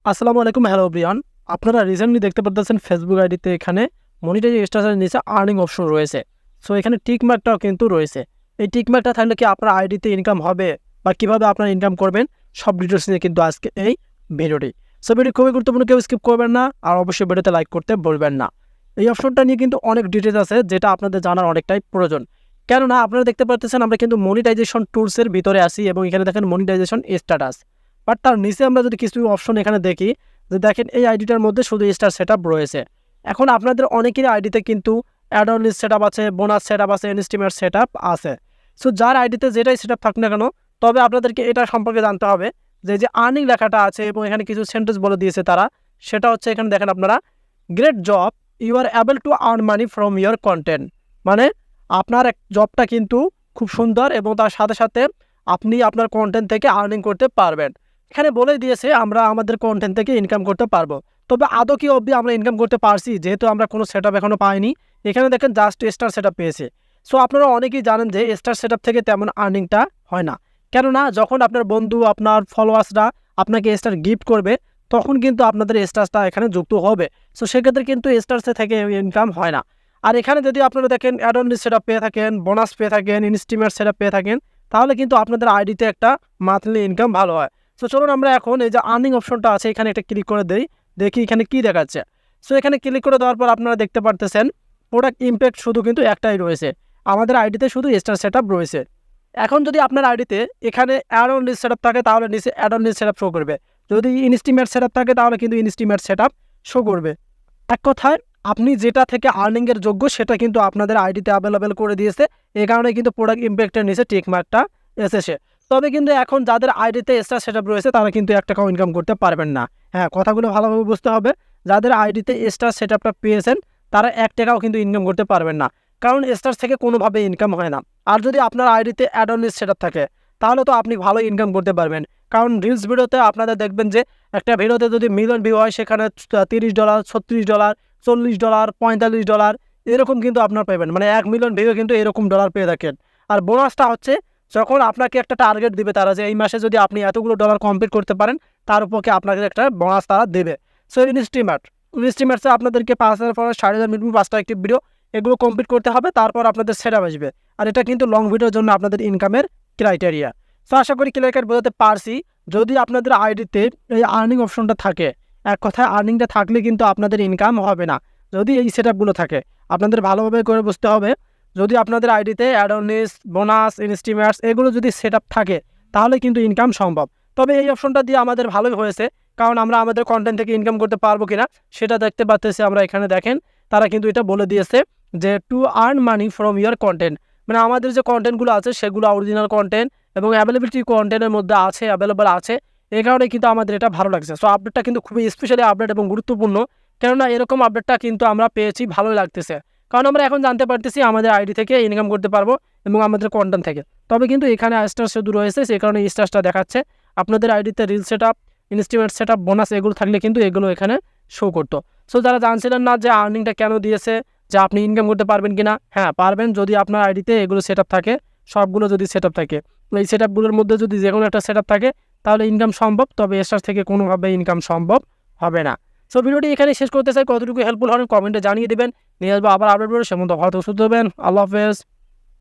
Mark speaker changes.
Speaker 1: আসসালামু আলাইকুম, hello everyone. আপনারা রিসেন্টলি দেখতে পারতেছেন ফেসবুক আইডিতে এখানে মনিটাইজ স্ট্যাটাসের নিচে আর্নিং অপশন রয়েছে। সো এখানে টিক মার্কটাও কিন্তু রয়েছে। এই টিক মার্কটা থাকলে কি আপনার আইডিতে ইনকাম হবে বা কিভাবে আপনারা ইনকাম করবেন সব ডিটেলস নিয়ে কিন্তু আজকে এই ভিডিওটি। সো ভিডিও খুবই গুরুত্বপূর্ণ, কেউ স্কিপ করবেন না আর অবশ্যই ভিডিওতে লাইক করতে ভুলবেন না। এই অপশনটা নিয়ে কিন্তু অনেক ডিটেলস আছে যেটা আপনাদের জানার অনেকটাই প্রয়োজন। কেননা আপনারা দেখতে পারতেছেন আমরা কিন্তু মনিটাইজেশন টুলসের ভিতরে আসি এবং এখানে দেখেন মনিটাইজেশন স্ট্যাটাস। বাট তার নিচে আমরা যদি কিছু অপশন এখানে দেখি যে দেখেন এই আইডিটার মধ্যে শুধু স্টার সেটআপ রয়েছে। এখন আপনাদের অনেকেরই আইডিতে কিন্তু অ্যাড অন লিস্ট সেটআপ আছে, বোনাস সেটআপ আছে, ইনস্টিমেট সেটআপ আছে। সো যার আইডিতে যেটাই সেটআপ থাক না কেন, তবে আপনাদেরকে এটা সম্পর্কে জানতে হবে যে যে আর্নিং লেখাটা আছে এবং এখানে কিছু সেন্টেন্স বলে দিয়েছে তারা। সেটা হচ্ছে এখানে দেখেন আপনারা, great job, you are able to earn money from your content. মানে আপনার এক জবটা কিন্তু খুব সুন্দর এবং তার সাথে সাথে আপনি আপনার কন্টেন্ট থেকে আর্নিং করতে পারবেন। এখানে বলেই দিয়েছে আমরা আমাদের কন্টেন্ট থেকে ইনকাম করতে পারবো। তবে আদৌ কি অবধি আমরা ইনকাম করতে পারছি, যেহেতু আমরা কোনো সেটআপ এখনও পাইনি। এখানে দেখেন জাস্ট স্টার সেটআপ পেয়েছে। সো আপনারা অনেকেই জানেন যে স্টার সেটআপ থেকে তেমন আর্নিংটা হয় না। কেননা যখন আপনার বন্ধু, আপনার ফলোয়ার্সরা আপনাকে স্টার গিফট করবে, তখন কিন্তু আপনাদের স্টারটা এখানে যুক্ত হবে। সো সেক্ষেত্রে কিন্তু স্টারসে থেকে ইনকাম হয় না। আর এখানে যদি আপনারা দেখেন অ্যাড অন লিস্ট সেটআপ পেয়ে থাকেন, বোনাস পেয়ে থাকেন, ইনস্টিমেট সেটআপ পেয়ে থাকেন, তাহলে কিন্তু আপনাদের আইডিতে একটা মান্থলি ইনকাম ভালো হয়। সো চলুন আমরা এখন এই যে আর্নিং অপশনটা আছে এখানে একটা ক্লিক করে দেই, দেখি এখানে কি দেখাচ্ছে। সো এখানে ক্লিক করে দেওয়ার পর আপনারা দেখতে পারতেছেন প্রোডাক্ট ইমপ্যাক্ট শুধু কিন্তু একটাই রয়েছে, আমাদের আইডিতে শুধু স্টার সেটআপ রয়েছে। এখন যদি আপনার আইডিতে এখানে অ্যাড অন লিস্ট সেটআপ থাকে তাহলে নিচে add on list setup show করবে, যদি ইনস্টিমেট সেটআপ থাকে তাহলে কিন্তু ইনস্টিমেট সেটআপ শো করবে। এক কথায় আপনি যেটা থেকে আর্নিংয়ের যোগ্য সেটা কিন্তু আপনাদের আইডিতে অ্যাভেলেবেল করে দিয়েছে। এই কারণে কিন্তু প্রোডাক্ট ইমপ্যাক্টের নিচে টিক মার্কটা এসেছে। তবে কিন্তু এখন যাদের আইডিতে স্টার সেটআপ রয়েছে তারা কিন্তু 1 টাকাও ইনকাম করতে পারবেন না। হ্যাঁ, কথাগুলো ভালোভাবে বুঝতে হবে। যাদের আইডিতে স্টার সেটআপটা পেয়েছেন তারা 1 টাকাও কিন্তু ইনকাম করতে পারবেন না, কারণ স্টার থেকে কোনোভাবে ইনকাম হয় না। আর যদি আপনার আইডিতে অ্যাড অন লিস্ট সেটআপ থাকে তাহলে তো আপনি ভালো ইনকাম করতে পারবেন। কারণ রিলস ভিডিওতে আপনাদের দেখবেন যে একটা ভিডিওতে যদি মিলিয়ন ভিউ হয় সেখানে $30, $36, $40, $45 এরকম কিন্তু আপনার পাবেন। মানে 1 মিলিয়ন ভিউ কিন্তু এরকম ডলার পেয়ে থাকেন। আর বোনাসটা হচ্ছে যখন আপনাকে একটা টার্গেট দিবে তারা, যে এই মাসে যদি আপনি এতগুলো ডলার কমপ্লিট করতে পারেন তার উপরে আপনাকে একটা বোনাস তারা দেবে। সো ইনস্টিমেটসে আপনাদেরকে 5,000 ফলোয়ার, 4,500 মিনিমাম 5টা অ্যাক্টিভ ভিডিও এগুলো কমপ্লিট করতে হবে, তারপর আপনাদের সেটআপ আসবে। আর এটা কিন্তু লং ভিডিওর জন্য আপনাদের ইনকামের ক্রাইটেরিয়া। সো আশা করি ক্লিয়ার বোঝাতে পারছি। যদি আপনাদের আইডিতে এই আর্নিং অপশনটা থাকে, এক কথায় আর্নিংটা থাকলে কিন্তু আপনাদের ইনকাম হবে না যদি এই সেটআপগুলো থাকে। আপনাদের ভালোভাবে করে বুঝতে হবে, যদি আপনাদের আইডিতে অ্যাড অন লিস্ট, বোনাস, ইনস্টিমেটস এগুলো যদি সেটআপ থাকে তাহলে কিন্তু ইনকাম সম্ভব। তবে এই অপশনটা দিয়ে আমাদের ভালোই হয়েছে, কারণ আমরা আমাদের কন্টেন্ট থেকে ইনকাম করতে পারবো কিনা সেটা দেখতে পাচ্তেছি। আমরা এখানে দেখেন তারা কিন্তু এটা বলে দিয়েছে যে two earn money from year content. মানে আমাদের যে কন্টেন্টগুলো আছে সেগুলো অরিজিনাল কন্টেন্ট এবং অ্যাভেলেবিলিটি কন্টেন্টের মধ্যে আছে, অ্যাভেলেবল আছে। এই কারণে কিন্তু আমাদের এটা ভালো লাগছে। সো আপডেটটা কিন্তু খুবই স্পেশালি আপডেট এবং গুরুত্বপূর্ণ, কেননা এরকম আপডেটটা কিন্তু আমরা পেয়েছি, ভালোই লাগতেছে। কারণ আমরা এখন জানতে পারতেছি আমাদের আইডি থেকে ইনকাম করতে পারবো এবং আমাদের কন্টেন্ট থেকে। তবে কিন্তু এখানে স্টার শুধু রয়েছে, সেই কারণে স্টারটা দেখাচ্ছে। আপনাদের আইডিতে রিল সেটআপ, ইনস্টিমেট সেটআপ, বোনাস এগুলো থাকলে কিন্তু এগুলো এখানে শো করতো। সো যারা জানছিলেন না যে আর্নিংটা কেন দিয়েছে, যে আপনি ইনকাম করতে পারবেন কিনা, হ্যাঁ পারবেন যদি আপনার আইডিতে এগুলো সেটআপ থাকে, সবগুলো যদি সেটআপ থাকে। এই সেটআপগুলোর মধ্যে যদি যে কোনো একটা সেটআপ থাকে তাহলে ইনকাম সম্ভব, তবে স্টার থেকে কোনোভাবে ইনকাম সম্ভব হবে না। সো ভিডিওটি এখানে শেষ করতে চাই, কতটুকু হেল্পফুল হন কমেন্টে জানিয়ে দেবেন। নিয়ে আসবো আবার আপডেট ভিডিও, সে মতো ভালো সুস্থ হবেন। আল্লাহ হাফেজ।